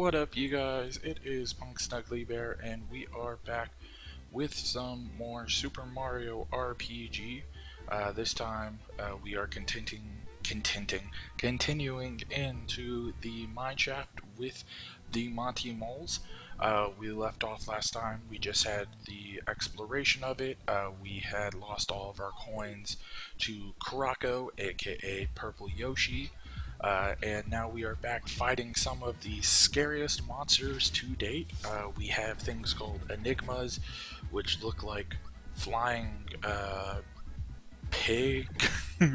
What up, you guys? It is Punksnugglybear, and we are back with some more Super Mario RPG. This time, we are continuing into the mineshaft with the Monty Moles. We left off last time. We just had the exploration of it. We had lost all of our coins to Kurako, aka Purple Yoshi. And now we are back fighting some of the scariest monsters to date. We have things called enigmas, which look like flying pig,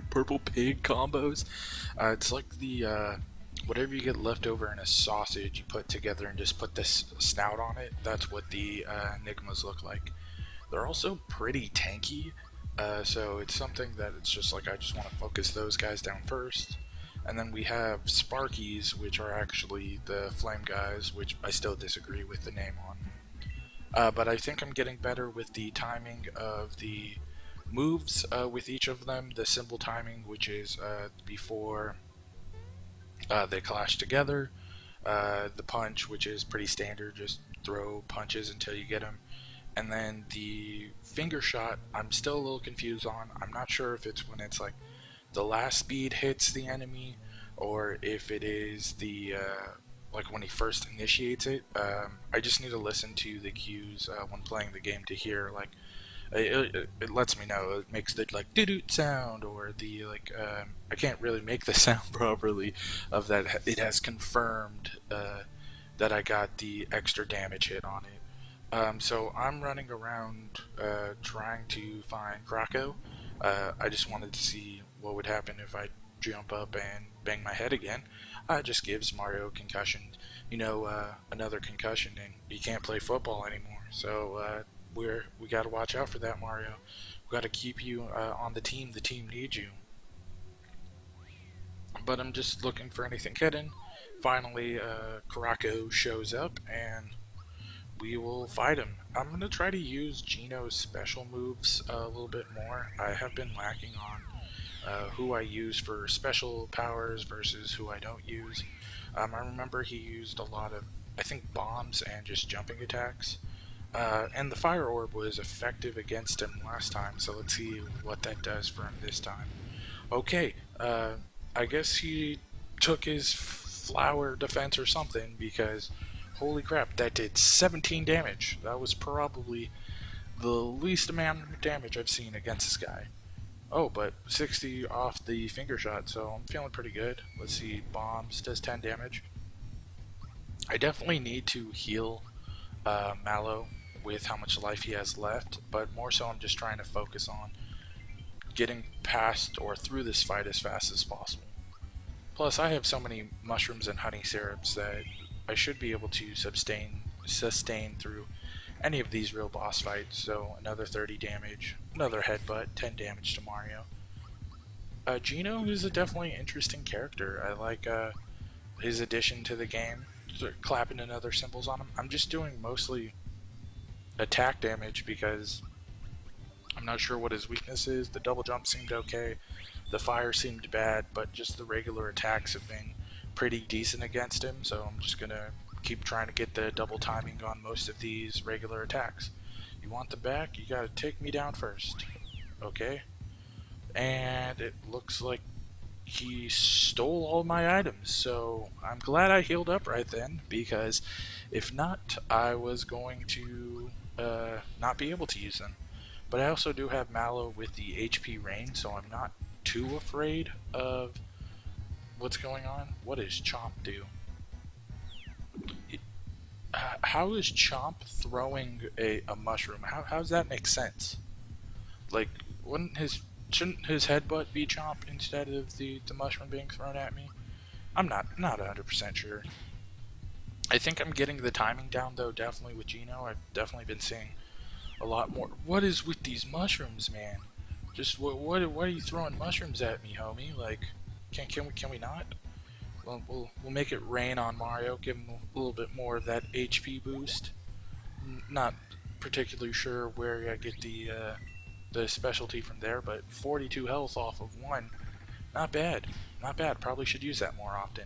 purple pig combos. It's like the whatever you get left over in a sausage, you put together and just put this snout on it. That's what the enigmas look like. They're also pretty tanky, so it's something that it's just like I just want to focus those guys down first. And then we have Sparkies, which are actually the flame guys, which I still disagree with the name on. But I think I'm getting better with the timing of the moves with each of them. The simple timing, which is before they clash together. The punch, which is pretty standard, just throw punches until you get them. And then the finger shot, I'm still a little confused on. I'm not sure if it's when it's like the last speed hits the enemy, or if it is the like when he first initiates it. I just need to listen to the cues when playing the game to hear like it lets me know. It makes the like doo-doot sound, or the like I can't really make the sound properly of that. It has confirmed that I got the extra damage hit on it. So I'm running around trying to find Krakow. I just wanted to see what would happen if I jump up and bang my head again. It just gives Mario a concussion, another concussion, and you can't play football anymore. So we got to watch out for that, Mario. We got to keep you on the team. The team needs you. But I'm just looking for anything hidden. Finally, Kurako shows up, and we will fight him. I'm going to try to use Gino's special moves a little bit more. I have been lacking on who I use for special powers versus who I don't use. I remember he used a lot of, I think, bombs and just jumping attacks. And the fire orb was effective against him last time, so let's see what that does for him this time. Okay, I guess he took his flower defense or something, because holy crap, that did 17 damage. That was probably the least amount of damage I've seen against this guy. Oh, but 60 off the finger shot, so I'm feeling pretty good. Let's see, bombs does 10 damage. I definitely need to heal Mallow with how much life he has left, but more so I'm just trying to focus on getting past or through this fight as fast as possible. Plus, I have so many mushrooms and honey syrups that I should be able to sustain through any of these real boss fights. So another 30 damage, another headbutt, 10 damage to Mario. Gino is a definitely interesting character. I like his addition to the game, clapping and other symbols on him. I'm just doing mostly attack damage because I'm not sure what his weakness is. The double jump seemed okay, the fire seemed bad, but just the regular attacks have been pretty decent against him, so I'm just gonna keep trying to get the double timing on most of these regular attacks. You want the back, you gotta take me down first. Okay? And it looks like he stole all my items, so I'm glad I healed up right then, because if not, I was going to not be able to use them. But I also do have Mallow with the HP rain, so I'm not too afraid of what's going on. What does Chomp do? How is Chomp throwing a mushroom? How does that make sense? Like, shouldn't his headbutt be Chomp instead of the mushroom being thrown at me? I'm not 100% sure. I think I'm getting the timing down though, definitely with Gino. I've definitely been seeing a lot more. What is with these mushrooms, man? Just what are you throwing mushrooms at me, homie? Like, can we not? We'll make it rain on Mario, give him a little bit more of that HP boost. Not particularly sure where I get the specialty from there, but 42 health off of one, not bad, not bad. Probably should use that more often.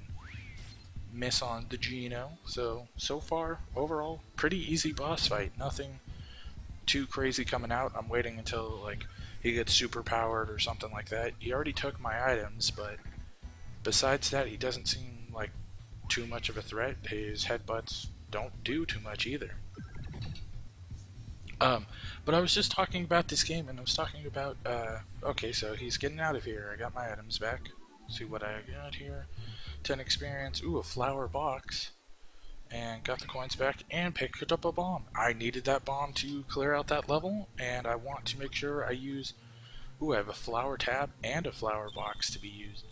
miss on the Geno. So far, overall, pretty easy boss fight. Nothing too crazy coming out. I'm waiting until like he gets super powered or something like that. He already took my items, but besides that, he doesn't seem like too much of a threat. His headbutts don't do too much either. Um, but I was just talking about this game, and I was talking about, okay, so he's getting out of here. I got my items back. See what I got here. 10 experience. Ooh, a flower box. And got the coins back and picked up a bomb. I needed that bomb to clear out that level, and I want to make sure I use... Ooh, I have a flower tab and a flower box to be used.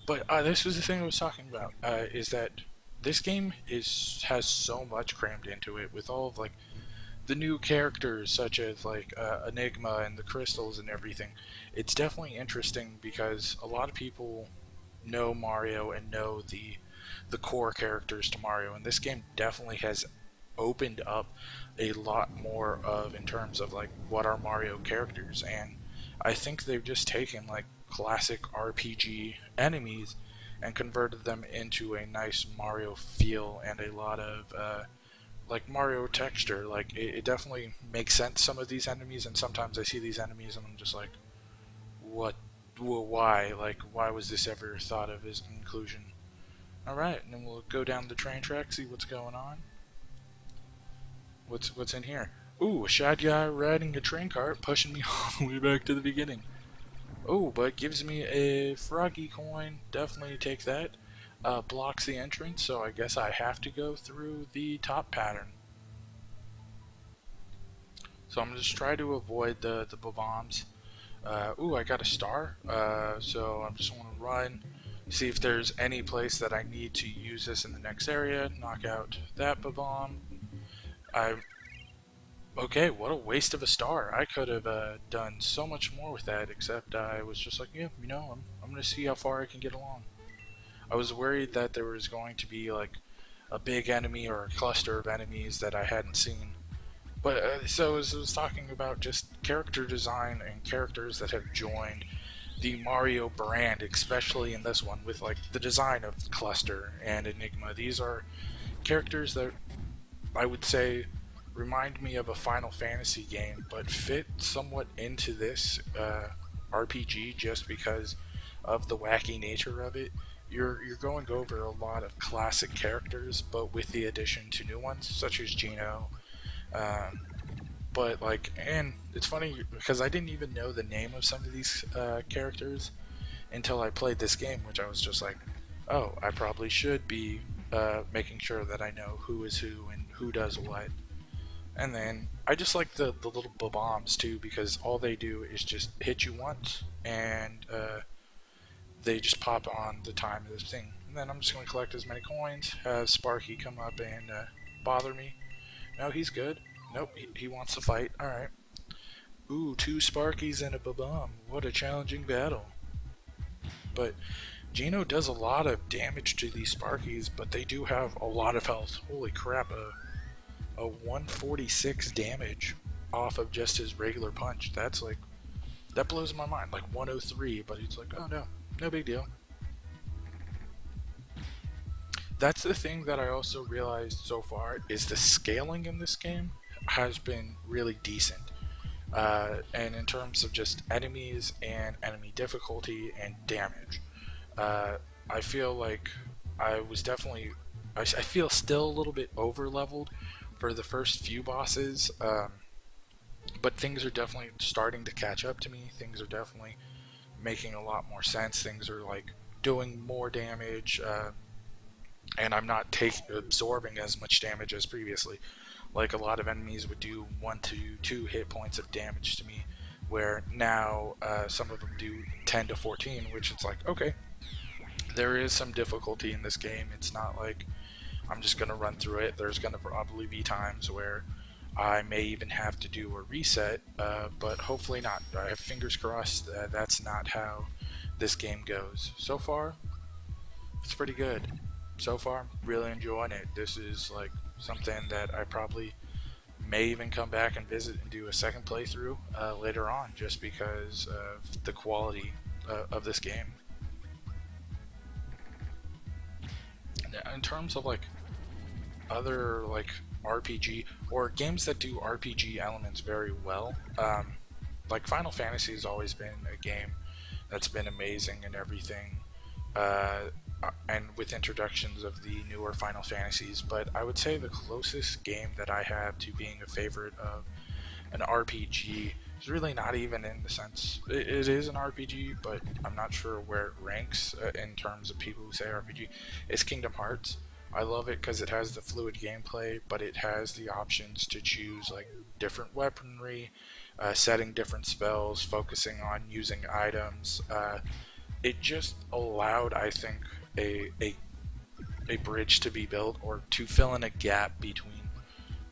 But this was the thing I was talking about, is that this game has so much crammed into it with all of, like, the new characters such as like Enigma and the crystals and everything. It's definitely interesting because a lot of people know Mario and know the core characters to Mario, and this game definitely has opened up a lot more of in terms of like what are Mario characters, and I think they've just taken like classic RPG enemies and converted them into a nice Mario feel and a lot of like Mario texture. Like it definitely makes sense, some of these enemies, and sometimes I see these enemies and I'm just like, what, why, like why was this ever thought of as an inclusion? Alright, and then we'll go down the train track, see what's going on. What's in here? Ooh, a shy guy riding a train cart pushing me all the way back to the beginning. Oh, but gives me a froggy coin. Definitely take that. Blocks the entrance, so I guess I have to go through the top pattern. So I'm just trying to avoid the bombs. Ooh, I got a star. So I'm just want to run, see if there's any place that I need to use this in the next area. Knock out that bomb. Okay, what a waste of a star. I could have done so much more with that, except I was just like, yeah, you know, I'm going to see how far I can get along. I was worried that there was going to be like a big enemy or a cluster of enemies that I hadn't seen. But so I was talking about just character design and characters that have joined the Mario brand, especially in this one, with like the design of Cluster and Enigma. These are characters that I would say remind me of a Final Fantasy game, but fit somewhat into this RPG just because of the wacky nature of it. You're going over a lot of classic characters, but with the addition to new ones, such as Geno. But like, and it's funny because I didn't even know the name of some of these characters until I played this game, which I was just like, oh, I probably should be making sure that I know who is who and who does what. And then I just like the little bombs too, because all they do is just hit you once and they just pop on the time of this thing. And then I'm just going to collect as many coins, have Sparky come up and bother me. No, he's good. Nope, he wants to fight. Alright. Ooh, 2 Sparkies and a bomb. What a challenging battle. But Geno does a lot of damage to these Sparkies, but they do have a lot of health. Holy crap, a 146 damage off of just his regular punch. That's like, that blows my mind. Like 103, but he's like, oh no, no big deal. That's the thing that I also realized so far, is the scaling in this game has been really decent. And in terms of just enemies and enemy difficulty and damage. I feel like I was definitely, I feel still a little bit over leveled for the first few bosses, but things are definitely starting to catch up to me. Things are definitely making a lot more sense. Things are like doing more damage, and I'm not absorbing as much damage as previously. Like a lot of enemies would do 1 to 2 hit points of damage to me, where now some of them do 10 to 14, which it's like, okay, there is some difficulty in this game. It's not like I'm just going to run through it. There's going to probably be times where I may even have to do a reset, but hopefully not. I have fingers crossed that that's not how this game goes. So far, it's pretty good. So far, I'm really enjoying it. This is like something that I probably may even come back and visit and do a second playthrough later on, just because of the quality of this game. in terms of like other like RPG or games that do RPG elements very well, like Final Fantasy has always been a game that's been amazing and everything. Uh, and with introductions of the newer Final Fantasies, but I would say the closest game that I have to being a favorite of an RPG is really not even in the sense it is an RPG, but I'm not sure where it ranks in terms of people who say RPG. It's Kingdom Hearts. I love it because it has the fluid gameplay, but it has the options to choose like different weaponry, setting different spells, focusing on using items. It just allowed, I think, a bridge to be built or to fill in a gap between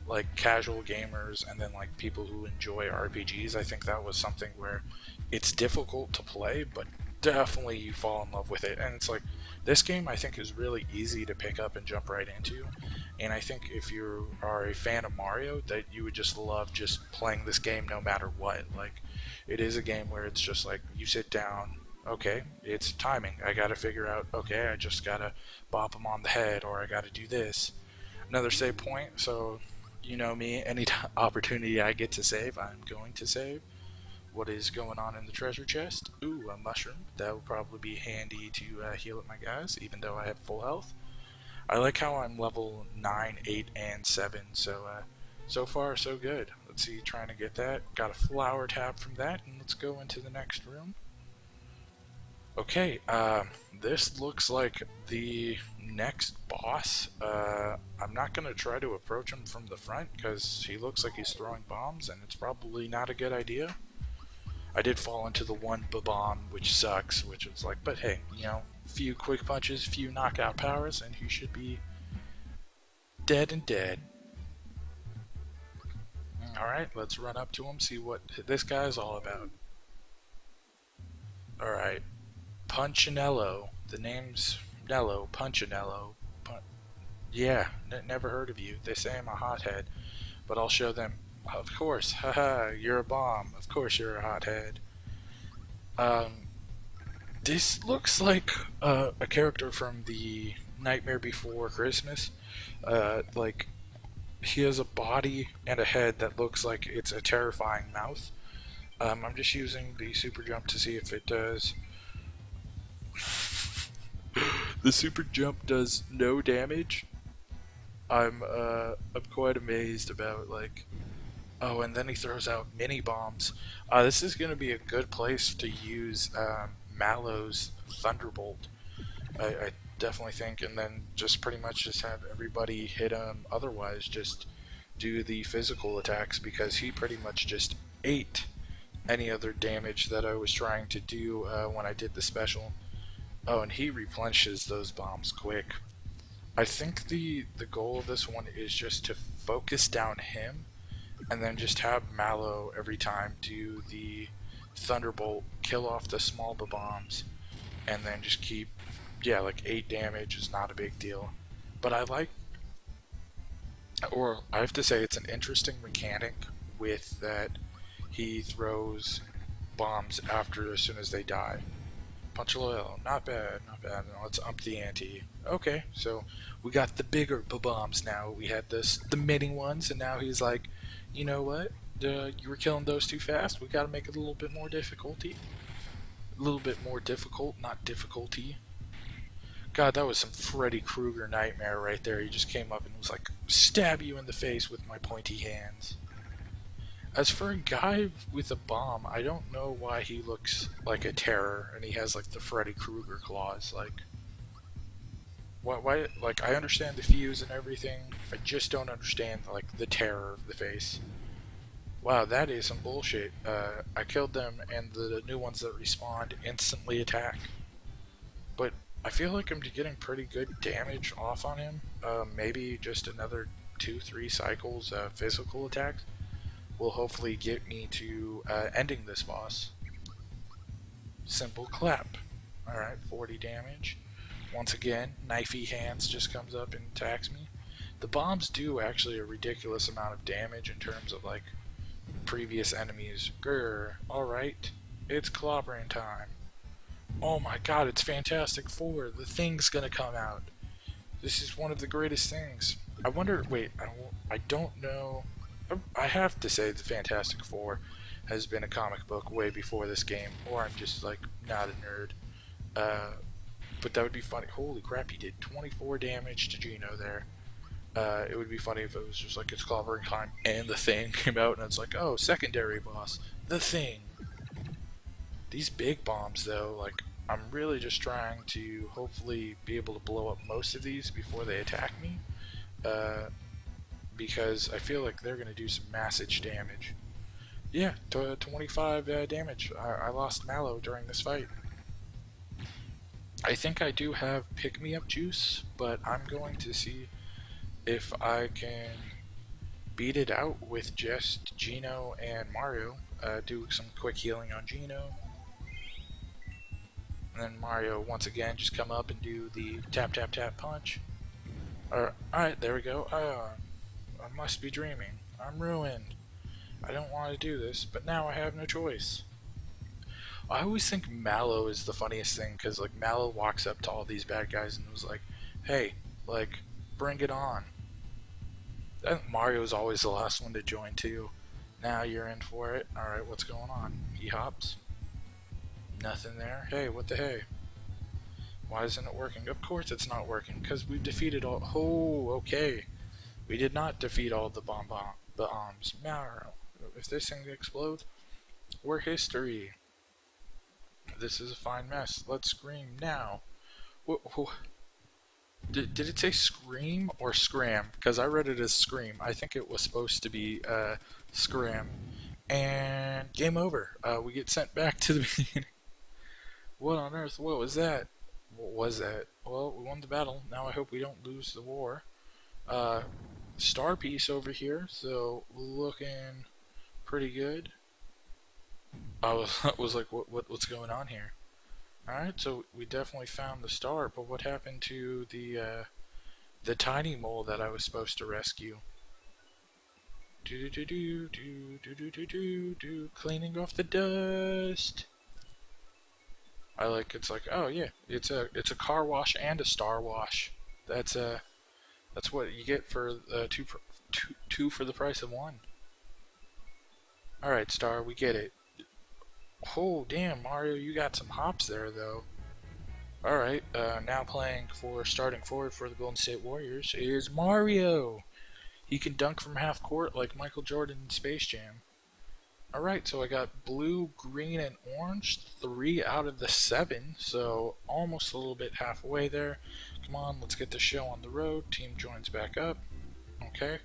like casual gamers and then like people who enjoy RPGs. I think that was something where it's difficult to play, but definitely you fall in love with it. And it's like this game I think is really easy to pick up and jump right into. And I think if you are a fan of Mario, that you would just love just playing this game no matter what. Like it is a game where it's just like you sit down, okay, it's timing. I gotta figure out, okay, I just gotta bop him on the head or I gotta do this. Another save point, so you know me, any opportunity I get to save, I'm going to save. What is going on in the treasure chest? Ooh, a mushroom. That will probably be handy to heal up my guys, even though I have full health. I like how I'm level 9, 8, and 7, so so far so good. Let's see, trying to get that. Got a flower tab from that, and let's go into the next room. Okay, this looks like the next boss. I'm not going to try to approach him from the front because he looks like he's throwing bombs and it's probably not a good idea. I did fall into the one bomb, which sucks, which is like, but hey, you know, few quick punches, few knockout powers, and he should be dead and dead. Alright, let's run up to him, see what this guy's all about. Alright. Punchinello. The name's Nello. Punchinello. Yeah, never heard of you. They say I'm a hothead, but I'll show them. Of course, haha, you're a bomb. Of course you're a hothead. This looks like a character from the Nightmare Before Christmas. Like, he has a body and a head that looks like it's a terrifying mouth. I'm just using the super jump to see if it does. The super jump does no damage. I'm quite amazed about like. Oh, and then he throws out mini bombs. This is gonna be a good place to use Mallow's Thunderbolt. I definitely think, and then just pretty much just have everybody hit him. Otherwise, just do the physical attacks because he pretty much just ate any other damage that I was trying to do when I did the special. Oh, and he replenishes those bombs quick. I think the goal of this one is just to focus down him and then just have Mallow every time do the Thunderbolt, kill off the small bombs, and then just keep, yeah, like 8 damage is not a big deal. But I like, or I have to say it's an interesting mechanic with that he throws bombs after as soon as they die. Punch loyal, not bad, not bad. Now let's up the ante. Okay, so we got the bigger bombs now. We had the mini ones, and now he's like, you know what? You were killing those too fast. We got to make it a little bit more difficulty. A little bit more difficult, not difficulty. God, that was some Freddy Krueger nightmare right there. He just came up and was like, stab you in the face with my pointy hands. As for a guy with a bomb, I don't know why he looks like a terror and he has like the Freddy Krueger claws. Like, why? Like, I understand the fuse and everything. I just don't understand like the terror of the face. Wow, that is some bullshit. I killed them, and the new ones that respawned instantly attack. But I feel like I'm getting pretty good damage off on him. Maybe just another 2-3 cycles physical attacks will hopefully get me to ending this boss. Simple clap. Alright, 40 damage. Once again, knifey hands just comes up and attacks me. The bombs do actually a ridiculous amount of damage in terms of like previous enemies. Grr, alright, it's clobbering time. Oh my god, it's Fantastic Four. The thing's gonna come out. This is one of the greatest things. I wonder, wait, I don't know. I have to say the Fantastic Four has been a comic book way before this game, or I'm just like not a nerd. But that would be funny. Holy crap, he did 24 damage to Gino there. It would be funny if it was just like it's clobbering time and the Thing came out and it's like, oh, secondary boss, the Thing. These big bombs though, like I'm really just trying to hopefully be able to blow up most of these before they attack me, because I feel like they're going to do some massive damage. Yeah, 25 damage. I lost Mallow during this fight. I think I do have pick-me-up juice, but I'm going to see if I can beat it out with just Gino and Mario. Do some quick healing on Gino. And then Mario, once again, just come up and do the tap tap tap punch. Alright, there we go. I must be dreaming. I'm ruined. I don't want to do this, but now I have no choice. I always think Mallow is the funniest thing, because like Mallow walks up to all these bad guys and was like, hey, like, bring it on. I think Mario's always the last one to join too. Now you're in for it. Alright, what's going on? He hops. Nothing there. Hey, what the hey? Why isn't it working? Of course it's not working, because we've defeated all... Oh, okay. We did not defeat all the bombs. Now, if this thing explodes, we're history. This is a fine mess. Let's scream now. Did it say scream or scram? Because I read it as scream. I think it was supposed to be scram. And game over. We get sent back to the beginning. What on earth? What was that? What was that? Well, we won the battle. Now I hope we don't lose the war. Star piece over here, so looking pretty good. I was like, what's going on here? Alright, so we definitely found the star, but what happened to the tiny mole that I was supposed to rescue? Cleaning off the dust. It's like, oh yeah, it's a car wash and a star wash. That's what you get for two for the price of one. Alright, Star, we get it. Oh, damn, Mario, you got some hops there, though. Alright, now starting forward for the Golden State Warriors is Mario. He can dunk from half court like Michael Jordan in Space Jam. Alright, so I got blue, green, and orange, 3 out of the 7, so almost a little bit halfway there. Come on, let's get the show on the road. Team joins back up. Okay,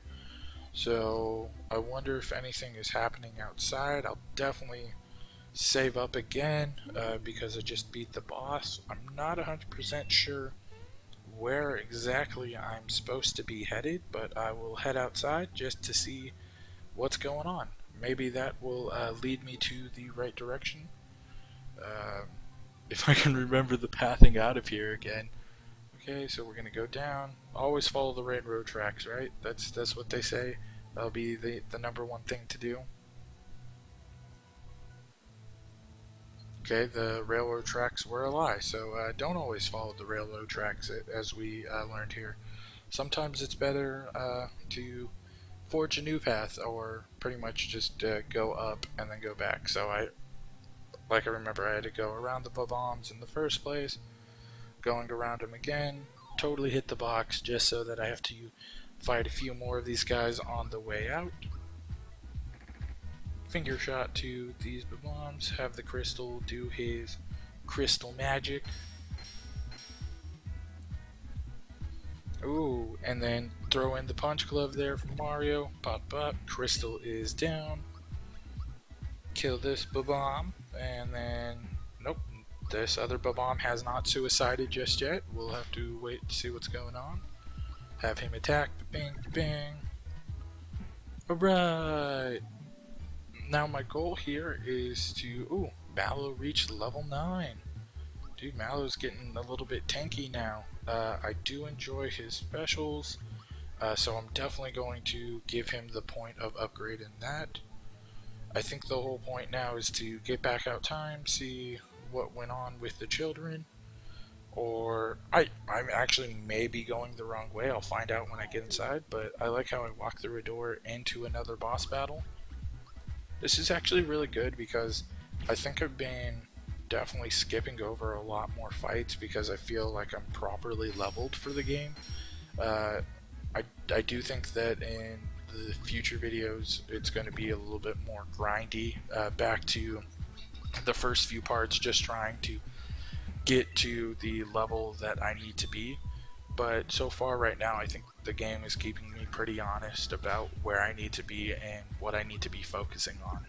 so I wonder if anything is happening outside. I'll definitely save up again because I just beat the boss. I'm not 100% sure where exactly I'm supposed to be headed, but I will head outside just to see what's going on. Maybe that will lead me to the right direction. If I can remember the pathing out of here again. Okay, so we're gonna go down. Always follow the railroad tracks, right? That's what they say. That'll be the number one thing to do. Okay, the railroad tracks were a lie, so don't always follow the railroad tracks, as we learned here. Sometimes it's better to forge a new path, or pretty much just go up and then go back. So I remember I had to go around the bombs in the first place, going around them again, totally hit the box just so that I have to fight a few more of these guys on the way out. Finger shot to these bombs, have the crystal do his crystal magic. Ooh, and then throw in the punch glove there for Mario. Pop up, crystal is down. Kill this bomb, and then nope, this other bomb has not suicided just yet. We'll have to wait to see what's going on. Have him attack. Bang, bang. Alright. Now my goal here is to... Ooh, Mallow reached level 9. Dude, Mallow's getting a little bit tanky now. I do enjoy his specials, so I'm definitely going to give him the point of upgrade in that. I think the whole point now is to get back out time, see what went on with the children, or I'm actually maybe going the wrong way. I'll find out when I get inside, but I like how I walk through a door into another boss battle. This is actually really good because I think I've been definitely skipping over a lot more fights because I feel like I'm properly leveled for the game. Uh, I do think that in the future videos it's going to be a little bit more grindy, back to the first few parts, just trying to get to the level that I need to be. But so far right now, I think the game is keeping me pretty honest about where I need to be and what I need to be focusing on.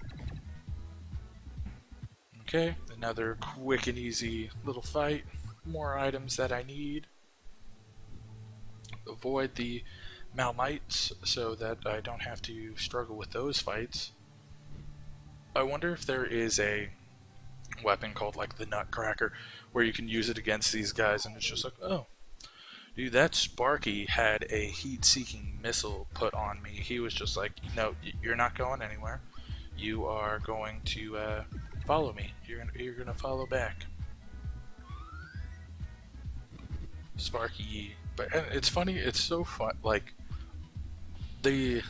Okay, another quick and easy little fight. More items that I need. Avoid the Malmites so that I don't have to struggle with those fights. I wonder if there is a weapon called like the Nutcracker where you can use it against these guys and it's just like, oh, dude, that Sparky had a heat-seeking missile put on me. He was just like, no, you're not going anywhere. You are going to follow me. You're gonna follow back, Sparky. But and it's funny. It's so fun. Like the,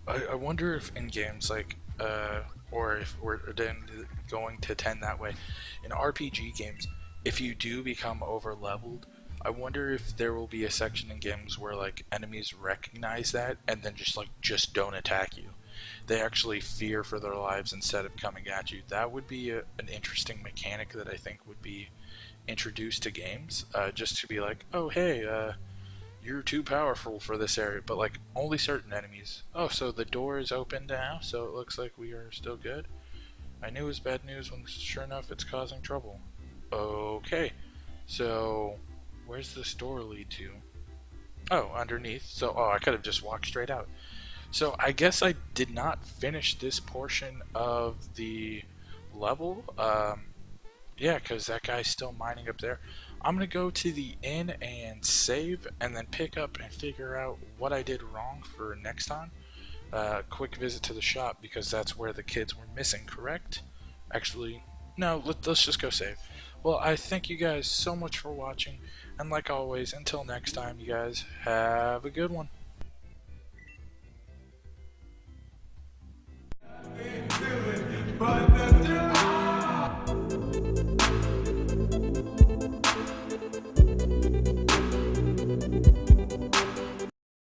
I wonder if in games like or if we're then going to tend that way, in RPG games, if you do become over leveled, I wonder if there will be a section in games where like enemies recognize that and then just don't attack you. They actually fear for their lives instead of coming at you. That would be an interesting mechanic that I think would be introduced to games, just to be like, oh hey, you're too powerful for this area, but like only certain enemies. Oh, so the door is open now, so it looks like we are still good. I knew it was bad news when sure enough it's causing trouble. Okay, so where's this door lead to? Oh, underneath. So, oh, I could have just walked straight out. So I guess I did not finish this portion of the level. Yeah, because that guy's still mining up there. I'm going to go to the inn and save and then pick up and figure out what I did wrong for next time. Quick visit to the shop because that's where the kids were missing, correct? Actually, no, let's just go save. Well, I thank you guys so much for watching, and like always, until next time, you guys have a good one.